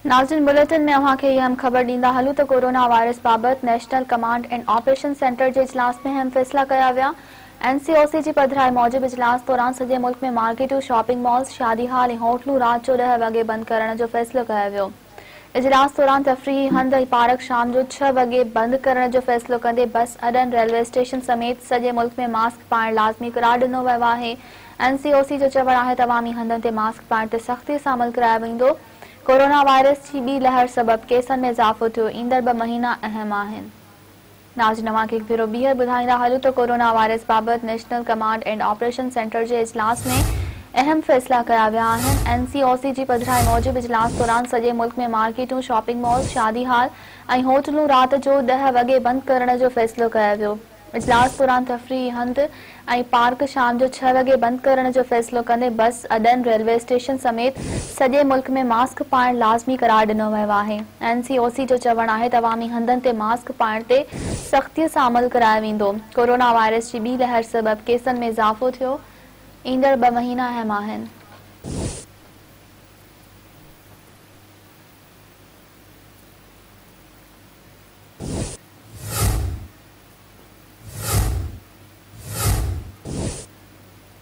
नाज़रीन, बुलेटिन में अव्हां खे अहम ख़बर ॾींदा हलूं त कोरोना वायरस बाबति National Command and Operation Centre जे इजलास में अहम फ़ैसिला कया विया। एनसीओसी जी पधिराई मूजिबि इजलास दौरान सॼे मुल्क में मार्केटूं, शॉपिंग मॉल्स, शादी हाल ऐं होटलूं राति जो 10 वॻे बंदि करण जो फ़ैसिलो कयो वियो। इजलास दौरान तफ़रीही हंध ऐं पार्क शाम जो 6 वॻे बंदि करण जो फ़ैसिलो कंदे बस अॾनि, रेलवे स्टेशन समेत सॼे मुल्क में मास्क पाइण लाज़मी क़रार ॾिनो वियो आहे। एनसीओसी जो चवणु आहे त अवामी हंधनि ते मास्क पाइण ते सख़्ती सां अमल करायो वेंदो। कोरोना वायरस जी ॿी लहर सबबि केसनि में इज़ाफ़ो थियो। ईंदड़ 2 महीना अहम आहिनि। नाज़रीन, अव्हां खे हिकु भेरो ॿीहर ॿुधाईंदा हलूं त कोरोना वायरस बाबति National Command and Operation Centre जे इजलास में अहम फ़ैसिला कया विया आहिनि। एनसीओसी जी पधिराई मूजिबि इजलास दौरान सॼे मुल्क में मार्केटूं, शॉपिंग मॉल्स, शादी हाल ऐं होटलूं राति जो 10 वॻे बंदि करण जो फ़ैसिलो कयो वियो। इजलास दौरान तफ़रीही हंध ऐं पार्क शाम जो 6 वॻे बंदि करण जो फ़ैसिलो कंदे बस अॾनि, रेलवे स्टेशन समेत सॼे मुल्क में मास्क पाइण लाज़मी क़रार ॾिनो वियो आहे। एनसीओसी जो चवणु आहे त अवामी हंधनि ते मास्क पाइण ते सख़्तीअ सां अमल करायो वेंदो। कोरोना वायरस जी ॿी लहर सबबि केसनि में इज़ाफ़ो थियो। ईंदड़ 2 महीना अहम आहिनि।